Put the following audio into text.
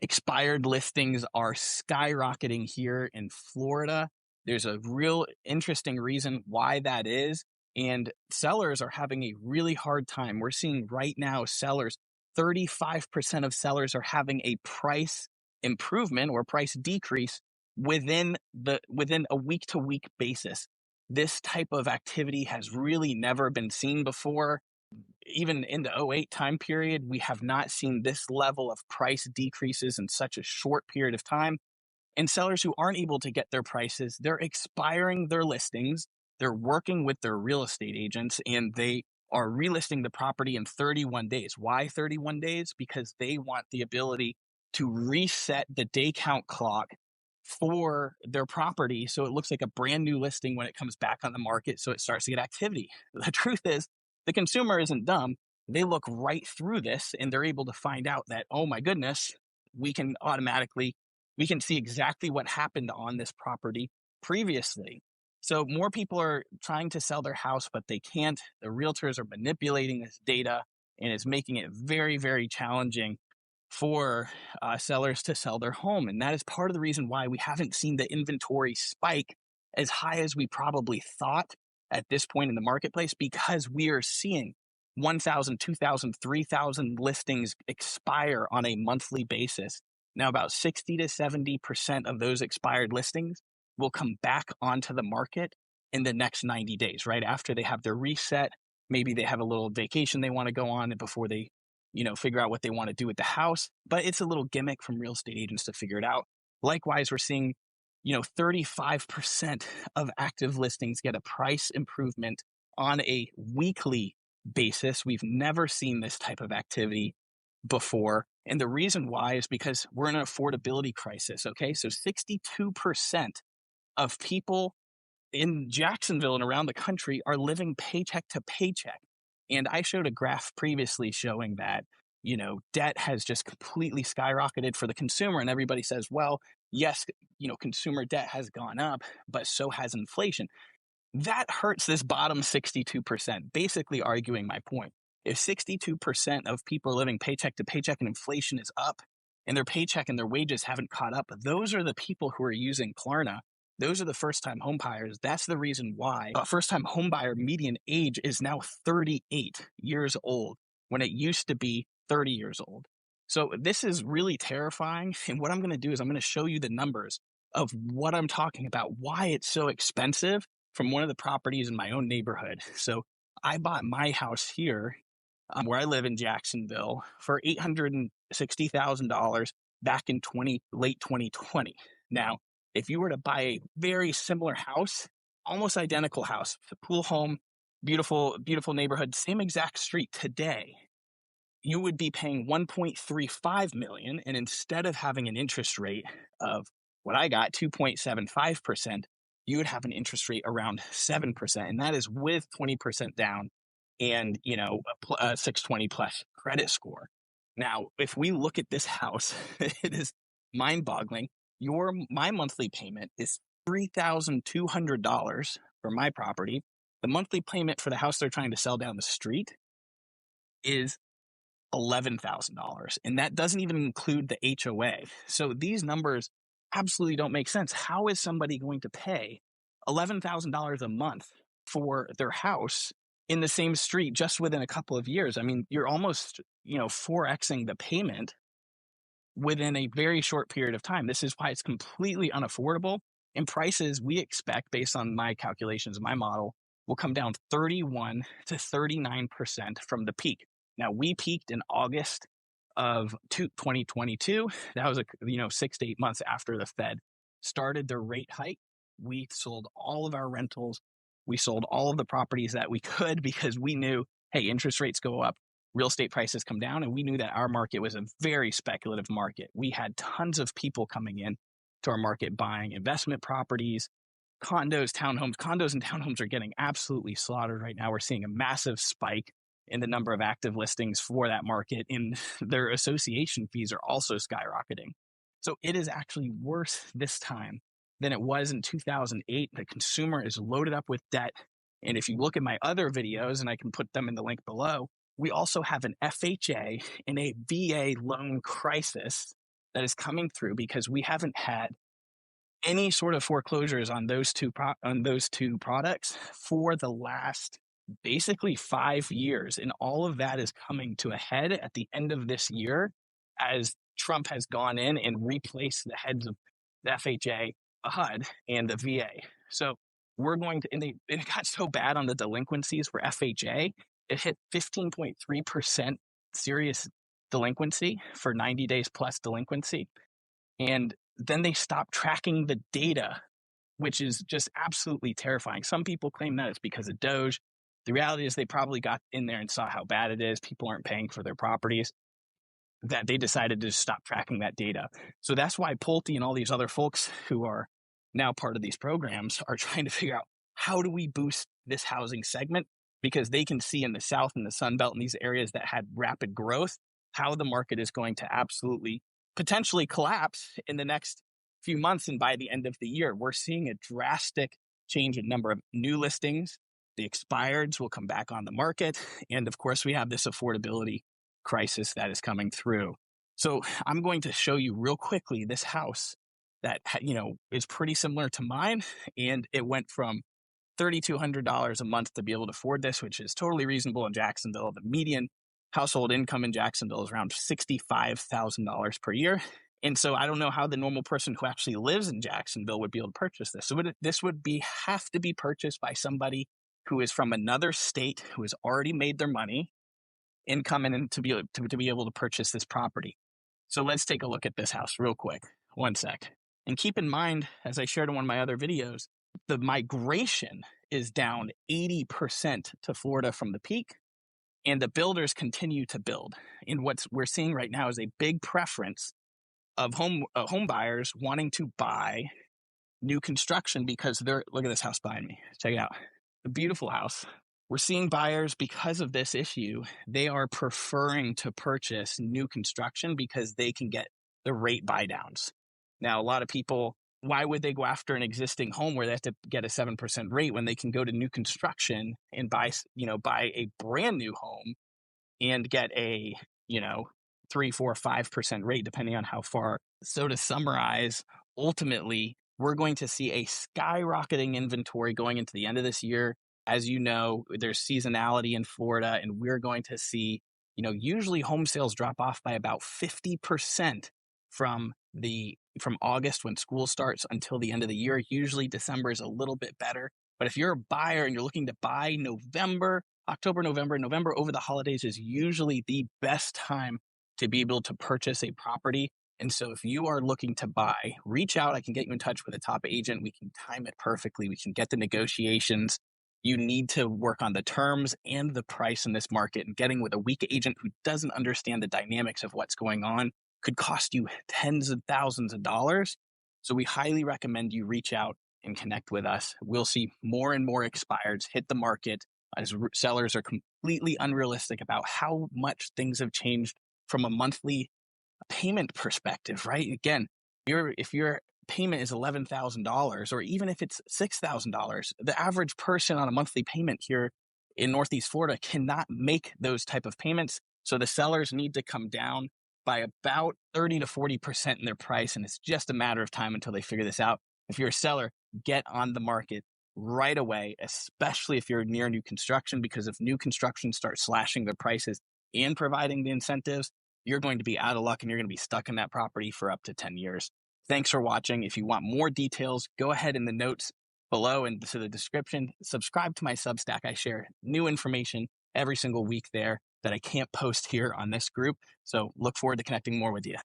Expired listings are skyrocketing here in Florida. There's a real interesting reason why that is. And sellers are having a really hard time. We're seeing right now 35% of sellers are having a price improvement or price decrease within a week to week basis. This type of activity has really never been seen before. Even in the '08 time period, we have not seen this level of price decreases in such a short period of time. And sellers who aren't able to get their prices, they're expiring their listings. They're working with their real estate agents and they are relisting the property in 31 days. Why 31 days? Because they want the ability to reset the day count clock for their property so it looks like a brand new listing when it comes back on the market, so it starts to get activity. The truth is, the consumer isn't dumb. They look right through this and they're able to find out that, oh my goodness, we can see exactly what happened on this property previously. So more people are trying to sell their house, but they can't. The realtors are manipulating this data and it's making it very, very challenging for sellers to sell their home. And that is part of the reason why we haven't seen the inventory spike as high as we probably thought at this point in the marketplace, because we are seeing 1,000, 2,000, 3,000 listings expire on a monthly basis. Now, about 60 to 70% of those expired listings will come back onto the market in the next 90 days, right after they have their reset. Maybe they have a little vacation they want to go on before they figure out what they want to do with the house. But it's a little gimmick from real estate agents to figure it out. Likewise, we're seeing 35% of active listings get a price improvement on a weekly basis. We've never seen this type of activity before. And the reason why is because we're in an affordability crisis. Okay. So 62% of people in Jacksonville and around the country are living paycheck to paycheck. And I showed a graph previously showing that, debt has just completely skyrocketed for the consumer. And everybody says, well, yes, consumer debt has gone up, but so has inflation. That hurts this bottom 62%, basically arguing my point. If 62% of people are living paycheck to paycheck and inflation is up and their paycheck and their wages haven't caught up, those are the people who are using Klarna. Those are the first-time home buyers. That's the reason why a first-time home buyer median age is now 38 years old when it used to be 30 years old. So this is really terrifying. And what I'm going to do is I'm going to show you the numbers of what I'm talking about, why it's so expensive from one of the properties in my own neighborhood. So I bought my house here where I live in Jacksonville for $860,000 back in late 2020. Now, if you were to buy a very similar house, almost identical house, pool home, beautiful, beautiful neighborhood, same exact street today, you would be paying $1.35 million. And instead of having an interest rate of what I got, 2.75%, you would have an interest rate around 7%. And that is with 20% down and, a 620 plus credit score. Now, if we look at this house, it is mind-boggling. My monthly payment is $3,200 for my property. The monthly payment for the house they're trying to sell down the street is $11,000. And that doesn't even include the HOA. So these numbers absolutely don't make sense. How is somebody going to pay $11,000 a month for their house in the same street just within a couple of years? I mean, you're almost, 4xing the payment within a very short period of time. This is why it's completely unaffordable. And prices, we expect, based on my calculations, my model, will come down 31 to 39% from the peak. Now, we peaked in August of 2022. That was 6 to 8 months after the Fed started their rate hike. We sold all of our rentals. We sold all of the properties that we could because we knew, hey, interest rates go up, real estate prices come down, and we knew that our market was a very speculative market. We had tons of people coming in to our market buying investment properties, condos, townhomes. Condos and townhomes are getting absolutely slaughtered right now. We're seeing a massive spike in the number of active listings for that market, and their association fees are also skyrocketing. So it is actually worse this time than it was in 2008. The consumer is loaded up with debt. And if you look at my other videos, and I can put them in the link below, we also have an FHA and a VA loan crisis that is coming through because we haven't had any sort of foreclosures on those two products for the last basically 5 years, and all of that is coming to a head at the end of this year as Trump has gone in and replaced the heads of the FHA, the HUD, and the VA. So we're going to, and it got so bad on the delinquencies for FHA, it hit 15.3% serious delinquency for 90 days plus delinquency. And then they stopped tracking the data, which is just absolutely terrifying. Some people claim that it's because of Doge. The reality is they probably got in there and saw how bad it is. People aren't paying for their properties, that they decided to stop tracking that data. So that's why Pulte and all these other folks who are now part of these programs are trying to figure out, how do we boost this housing segment? Because they can see in the South and the Sun Belt and these areas that had rapid growth, how the market is going to absolutely potentially collapse in the next few months. And by the end of the year, we're seeing a drastic change in number of new listings. The expireds will come back on the market. And of course, we have this affordability crisis that is coming through. So I'm going to show you real quickly this house that, is pretty similar to mine. And it went from $3,200 a month to be able to afford this, which is totally reasonable in Jacksonville. The median household income in Jacksonville is around $65,000 per year. And so I don't know how the normal person who actually lives in Jacksonville would be able to purchase this. So this would have to be purchased by somebody who is from another state, who has already made their money, income, and to be able to purchase this property. So let's take a look at this house real quick. One sec. And keep in mind, as I shared in one of my other videos, the migration is down 80% to Florida from the peak, and the builders continue to build. And what we're seeing right now is a big preference of home buyers wanting to buy new construction because look at this house behind me. Check it out. A beautiful house. We're seeing buyers, because of this issue, they are preferring to purchase new construction because they can get the rate buy downs. Now, a lot of people, why would they go after an existing home where they have to get a 7% rate when they can go to new construction and buy a brand new home and get a, 3, 4, 5% rate, depending on how far. So to summarize, ultimately, we're going to see a skyrocketing inventory going into the end of this year. As you know, there's seasonality in Florida, and we're going to see, usually home sales drop off by about 50% from August when school starts until the end of the year. Usually December is a little bit better. But if you're a buyer and you're looking to buy October, November over the holidays is usually the best time to be able to purchase a property. And so if you are looking to buy, reach out. I can get you in touch with a top agent. We can time it perfectly. We can get the negotiations. You need to work on the terms and the price in this market, and getting with a weak agent who doesn't understand the dynamics of what's going on could cost you tens of thousands of dollars. So we highly recommend you reach out and connect with us. We'll see more and more expireds hit the market as sellers are completely unrealistic about how much things have changed from a monthly payment perspective, right? Again, if your payment is $11,000, or even if it's $6,000, the average person on a monthly payment here in Northeast Florida cannot make those type of payments. So the sellers need to come down by about 30 to 40% in their price. And it's just a matter of time until they figure this out. If you're a seller, get on the market right away, especially if you're near new construction, because if new construction starts slashing their prices and providing the incentives, you're going to be out of luck and you're going to be stuck in that property for up to 10 years. Thanks for watching. If you want more details, go ahead in the notes below and to the description. Subscribe to my Substack. I share new information every single week there that I can't post here on this group. So look forward to connecting more with you.